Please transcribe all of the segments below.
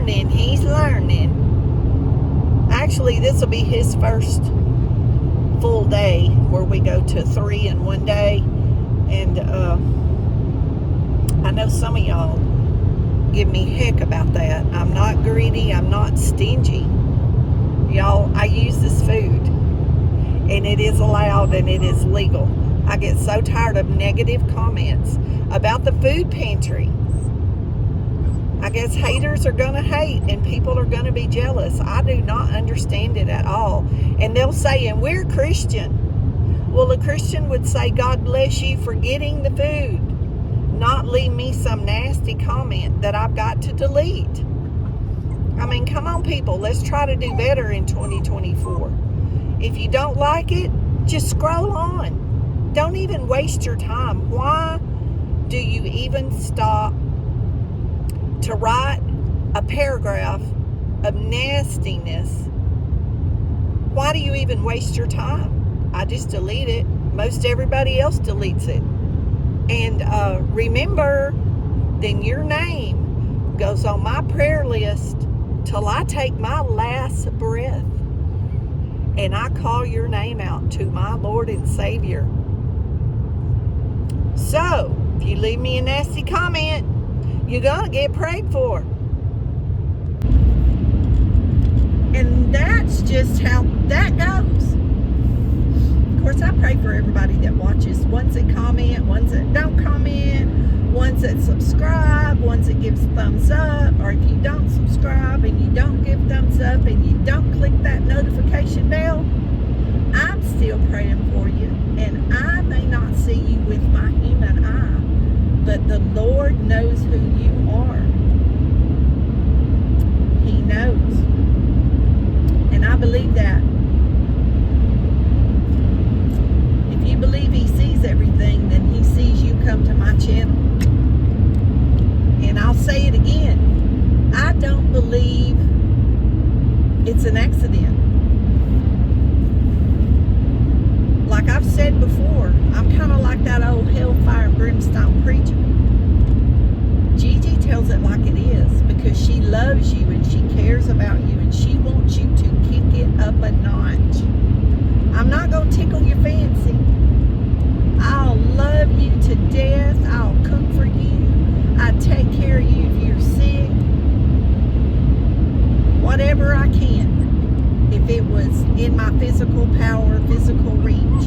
learning. He's learning. Actually, this will be his first full day where we go to 3 in one day. And I know some of y'all give me heck about that. I'm not greedy. I'm not stingy. Y'all, I use this food. And it is allowed and it is legal. I get so tired of negative comments about the food pantry. I guess haters are going to hate and people are going to be jealous. I do not understand it at all. And they'll say, and we're Christian. Well, a Christian would say, God bless you for getting the food. Not leave me some nasty comment that I've got to delete. I mean, come on, people. Let's try to do better in 2024. If you don't like it, just scroll on. Don't even waste your time. Why do you even stop to write a paragraph of nastiness? Why do you even waste your time? I just delete it. Most everybody else deletes it. And remember, then your name goes on my prayer list till I take my last breath. And I call your name out to my Lord and Savior. So, if you leave me a nasty comment, you're going to get prayed for. And that's just how that goes. Of course, I pray for everybody that watches. Ones that comment, ones that don't comment, ones that subscribe, ones that gives thumbs up. Or if you don't subscribe and you don't give thumbs up and you don't click that notification bell, I'm still praying for you. And I may not see you with my human eye, but the Lord knows who you are. He knows. And I believe that. If you believe He sees everything, then He sees you come to my channel. And I'll say it again. I don't believe it's an accident. Like I've said before, I'm kind of like that old hellfire and brimstone preacher. Gigi tells it like it is because she loves you and she cares about you and she wants you to kick it up a notch. I'm not going to tickle your fancy. I'll love you to death. I'll cook for you. I take care of you if you're sick. Whatever I can. If it was in my physical power, physical reach.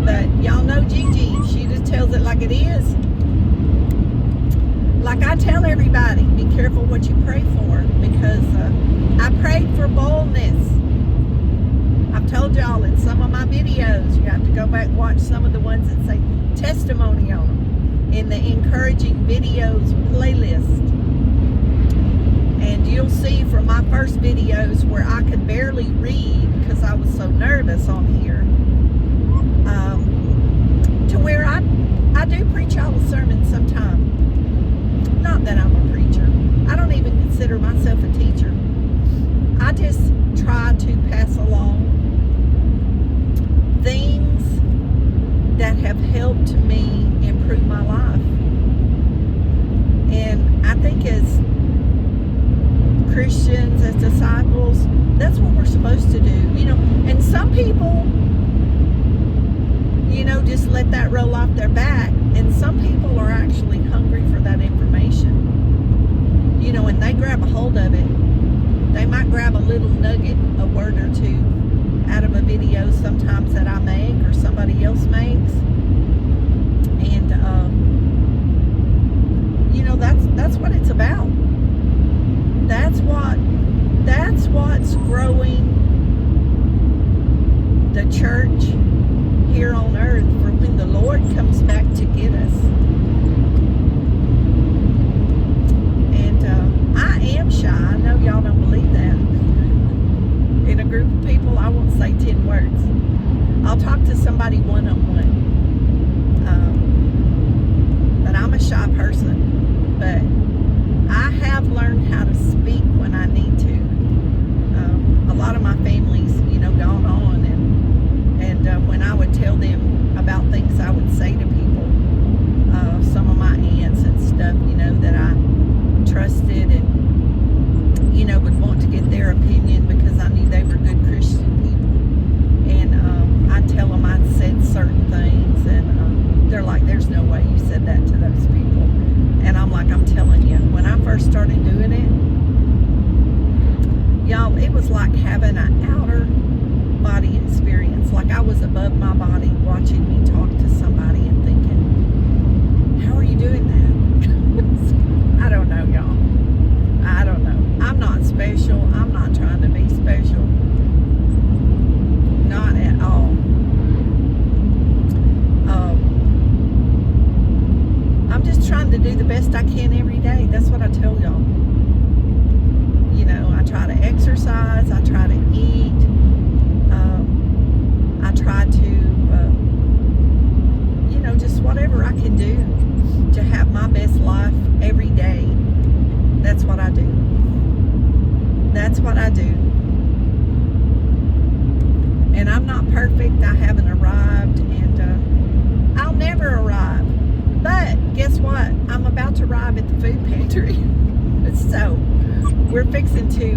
But y'all know Gigi. She just tells it like it is. Like I tell everybody, be careful what you pray for. Because I prayed for boldness. I've told y'all in some of my videos, you have to go back and watch some of the ones that say testimony on them. In the encouraging videos playlist. And you'll see from my first videos where I could barely read because I was so nervous on here. To where I do preach y'all a sermon sometime. Not that I'm a preacher. I don't even consider myself a teacher. I just try to pass along things that have helped me improve my life. And I think as Christians, as disciples, that's what we're supposed to do, you know. And some people, you know, just let that roll off their back, and some people are actually hungry for that information, you know, and they grab a hold of it. They might grab a little nugget, a word or two out of a video sometimes that I make or somebody else makes, and you know, that's what it's about. That's what's growing the church here on earth for when the Lord comes back to get us. And I am shy. I know y'all don't believe that. In a group of people, I won't say 10 words. I'll talk to somebody one-on-one. But I'm a shy person. But I have learned how to speak when I need to. A lot of my family's, you know, gone on, and when I would tell them about things I would say to people, some of my aunts and stuff, you know, that I trusted and first started doing it, y'all, it was like having an outer body experience. Like I was above my body watching me talk to somebody and thinking, how are you doing that? I don't know, y'all. I don't know. I'm not special. I'm not trying to be special. Not at all. I'm just trying to do the best I can every day. That's what I tell y'all. You know, I try to exercise. I try to eat. I try to, you know, just whatever I can do to have my best life every day. That's what I do. That's what I do. And I'm not perfect. I haven't arrived, and I'll never arrive. But guess what? I'm about to arrive at the food pantry. So we're fixing to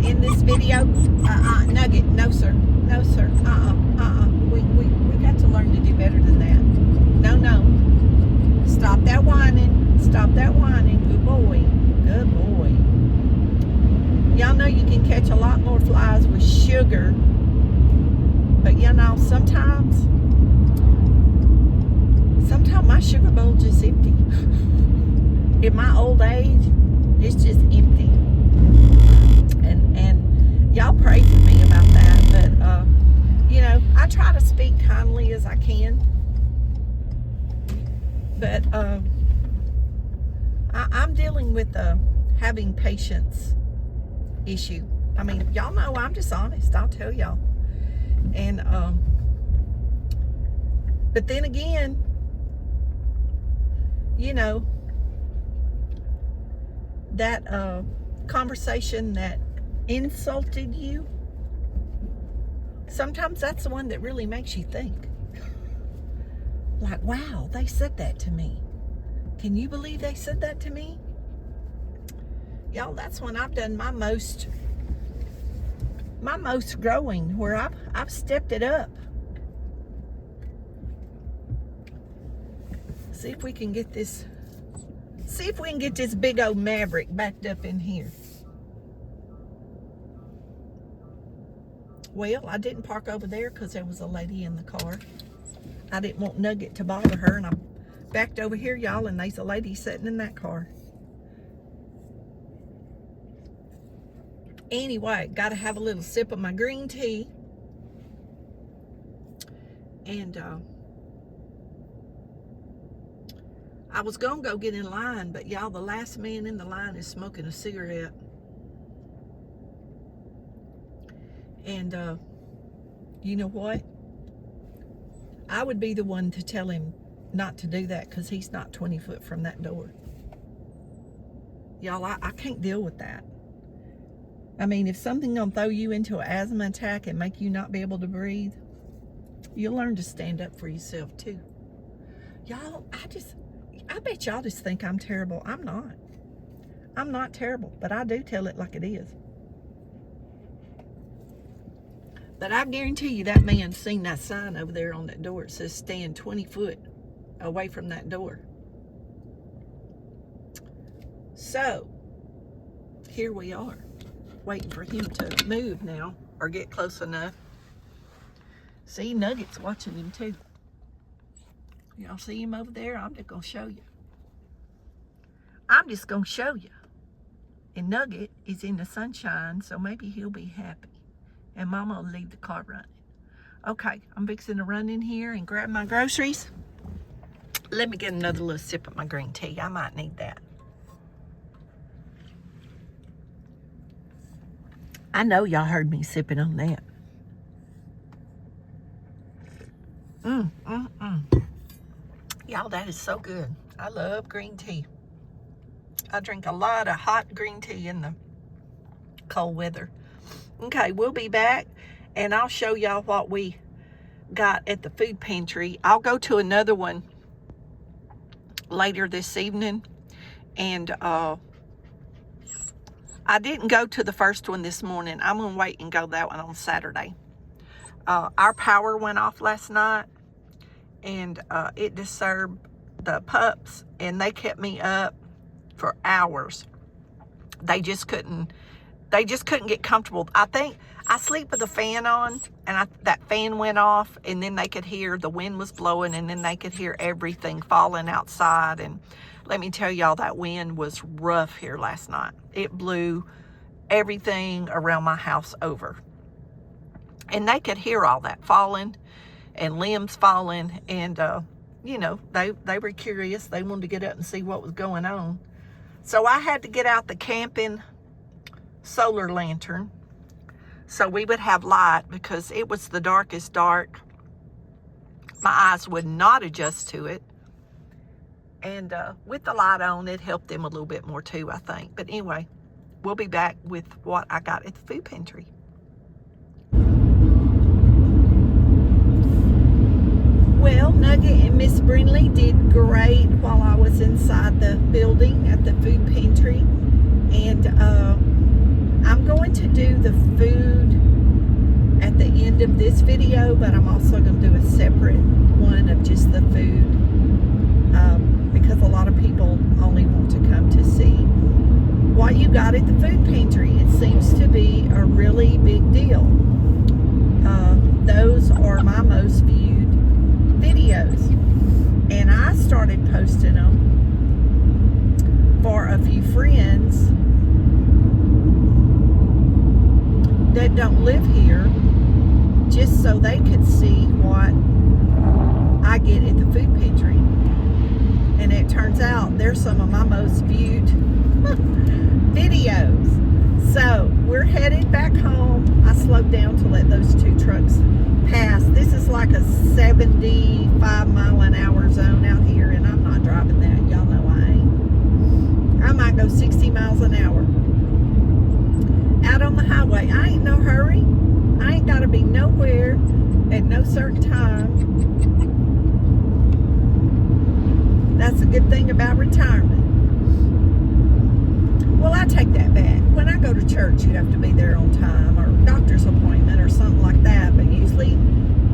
end this video. Nugget, no sir, no sir. We got to learn to do better than that. No. Stop that whining. Stop that whining. Good boy. Good boy. Y'all know you can catch a lot more flies with sugar. But you know, sometimes my sugar bowl just empty. In my old age, it's just empty. And y'all pray for me about that. But you know, I try to speak kindly as I can. But I'm dealing with having patience issue. I mean, y'all know I'm just honest. I'll tell y'all. And but then again, you know, that conversation that insulted you, sometimes that's the one that really makes you think. Like, wow, they said that to me. Can you believe they said that to me? Y'all, that's when I've done my most growing, where I've stepped it up. See if we can get this big old Maverick backed up in here. Well, I didn't park over there because there was a lady in the car. I didn't want Nugget to bother her, and I backed over here, y'all, and there's a lady sitting in that car. Anyway, got to have a little sip of my green tea. And I was going to go get in line, but y'all, the last man in the line is smoking a cigarette. And you know what? I would be the one to tell him not to do that, because he's not 20 foot from that door. Y'all, I can't deal with that. I mean, if something gonna throw you into an asthma attack and make you not be able to breathe, you'll learn to stand up for yourself too. Y'all, I bet y'all just think I'm terrible. I'm not. I'm not terrible, but I do tell it like it is. But I guarantee you that man seen that sign over there on that door. It says stand 20 foot away from that door. So, here we are, waiting for him to move now, or get close enough. See, Nugget's watching him too. Y'all see him over there? I'm just going to show you. I'm just going to show you. And Nugget is in the sunshine, so maybe he'll be happy. And Mama will leave the car running. Okay, I'm fixing to run in here and grab my groceries. Let me get another little sip of my green tea. I might need that. I know y'all heard me sipping on that. Y'all, that is so good. I love green tea. I drink a lot of hot green tea in the cold weather. Okay, we'll be back, and I'll show y'all what we got at the food pantry. I'll go to another one later this evening, and I didn't go to the first one this morning. I'm going to wait and go to that one on Saturday. Our power went off last night, and it disturbed the pups, and they kept me up for hours. they just couldn't get comfortable. I think I sleep with the fan on, and that fan went off, and then they could hear the wind was blowing, and then they could hear everything falling outside. And let me tell y'all, that wind was rough here last night. It blew everything around my house over, and they could hear all that falling and limbs falling. And you know, they were curious. They wanted to get up and see what was going on. So I had to get out the camping solar lantern so we would have light, because it was the darkest dark. My eyes would not adjust to it. And with the light on, it helped them a little bit more too, I think. But anyway, we'll be back with what I got at the food pantry. Well, Nugget and Miss Brindley did great while I was inside the building at the food pantry. And I'm going to do the food at the end of this video, but I'm also going to do a separate one of just the food, because a lot of people only want to come to see what you got at the food pantry. It seems to be a really big deal. Those are my most viewed videos, and I started posting them for a few friends that don't live here, just so they could see what I get at the food pantry. And it turns out they're some of my most viewed videos. So we're headed back home. I slowed down to let those two trucks pass. This is like a 75-mile-an-hour zone out here, and I'm not driving that. Y'all know I ain't. I might go 60 miles an hour out on the highway. I ain't no hurry. I ain't got to be nowhere at no certain time. That's a good thing about retirement. Well, I take that back. When I go to church, you have to be there on time, or doctor's appointment or something like that. But usually,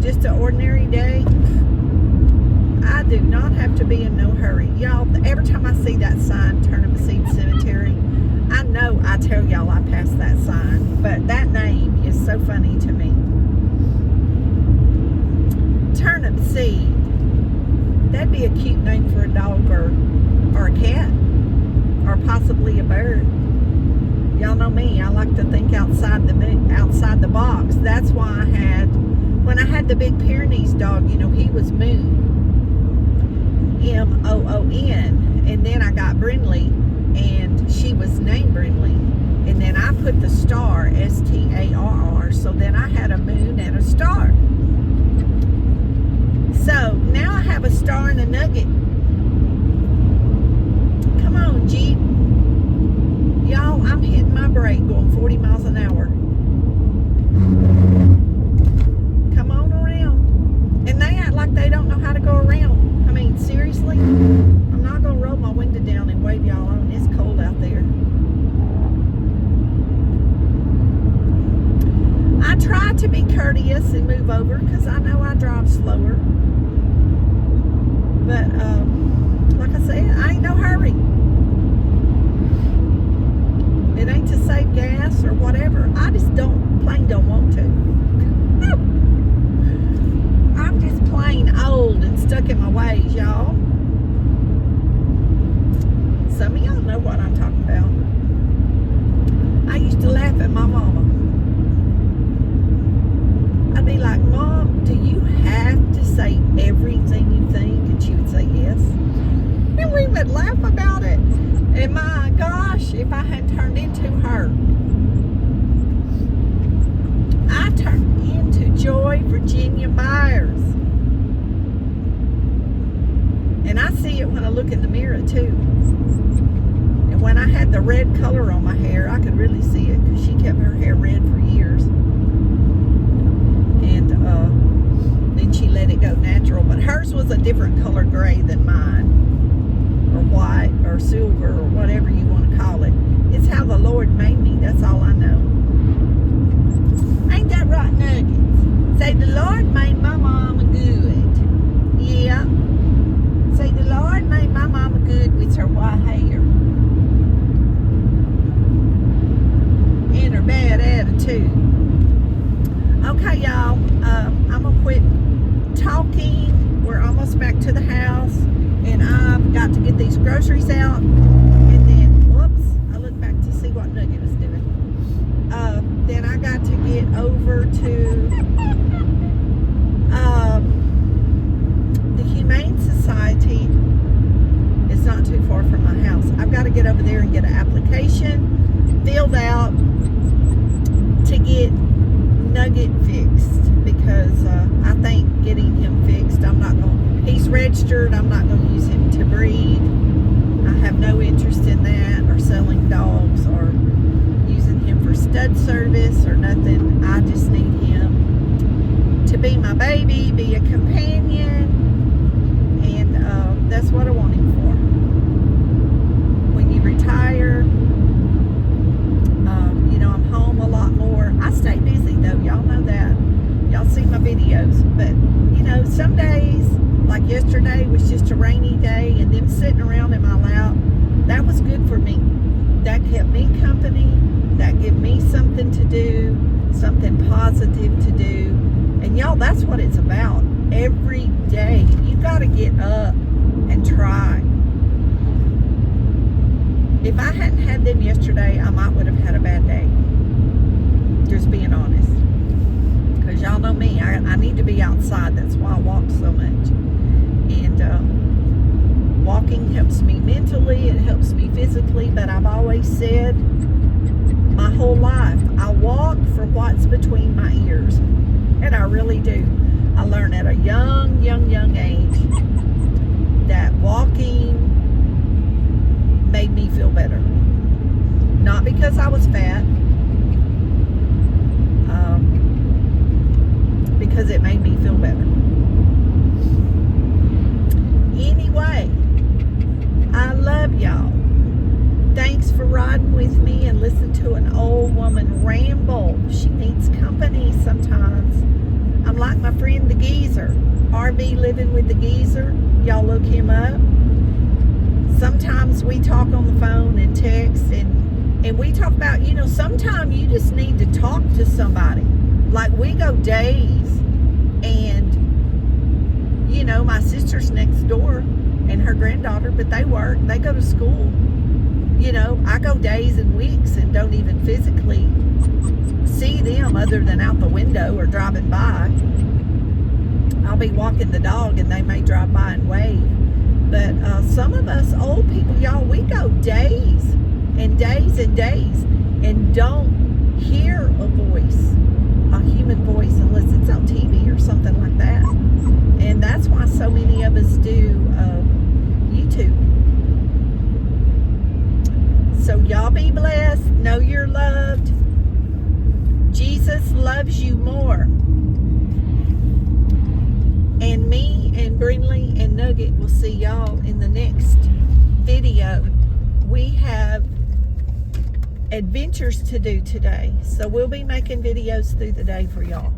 just an ordinary day, I do not have to be in no hurry. Y'all, every time I see that sign, Turnip Seed Cemetery, I know I tell y'all I passed that sign, but that name is so funny to me. Turnip Seed. That'd be a cute name for a dog or a cat, or possibly a bird. Y'all know me, I like to think outside the box. That's why when I had the big Pyrenees dog, you know, he was Moon, M-O-O-N, and then I got Brindley, and she was named Brindley, and then I put the star, S-T-A-R-R, so then I had a moon and a star. So now I have a star and a nugget. Come on, Jeep. Y'all, I'm hitting my brake going 40 miles an hour. Come on around. And they act like they don't know how to go around. I mean, seriously? I'm not going to roll my window down and wave y'all on. It's cold out there. I try to be courteous and move over because I know I drive slower. But, like I said, I ain't no hurry. It ain't to save gas or whatever. I just plain don't want to. I'm just plain old and stuck in my ways, y'all. Some of y'all know what I'm talking about. I used to laugh at my mama. I'd be like, Mom, do you have to say everything you think? And she would say yes. And we would laugh about it. And my gosh, if I had turned into her. I turned into Joy Virginia Byers. And I see it when I look in the mirror too. And when I had the red color on my hair, I could really see it because she kept her hair red for years. And then she let it go natural. But hers was a different color gray than mine. Or white or silver or whatever you want to call it. It's how the Lord made me. That's all I know. Ain't that right, Nuggets? Say, the Lord made my mama good. Yeah. Say, the Lord made my mama good with her white hair. get over to the Humane Society. It's not too far from my house. I've got to get over there and get an application filled out to get Nugget fixed, because I think getting him fixed, he's registered, I'm not going to use him to breed. I have no interest in that, or selling dogs, or using him for stud service or nothing. I just need him to be my baby, be a companion, and that's what I want him for. When you retire, I'm home a lot more. I stay busy though, y'all know that. Y'all see my videos, but some days, like yesterday was just a rainy day, and them sitting around in my lap, that was good for me. That kept me company. That gave me something to do, something positive to do. And y'all, that's what it's about. Every day, you got to get up and try. If I hadn't had them yesterday, I would have had a bad day. Just being honest. Because y'all know me, I need to be outside. That's why I walk so much. And walking helps me mentally, it helps me physically, but I've always said my whole life, I walk for what's between my ears. And I really do. I learned at a young age that walking made me feel better. Not because I was fat, because it made me feel better. Anyway, I love y'all. Thanks for riding with me and listening to an old woman ramble. She needs company sometimes. I'm like my friend the Geezer, RV Living with the Geezer. Y'all look him up. Sometimes we talk on the phone and text, and we talk about, sometimes you just need to talk to somebody. Like, we go days, and my sister's next door, and her granddaughter, but they go to school. I go days and weeks and don't even physically see them other than out the window or driving by. I'll be walking the dog and they may drive by and wave. But some of us old people, y'all, we go days and days and days and don't hear a voice, a human voice, unless it's on TV or something like that. And that's why so many of us do YouTube. So y'all be blessed. Know you're loved. Jesus loves you more. And me and Brindley and Nugget will see y'all in the next video. We have adventures to do today, so we'll be making videos through the day for y'all.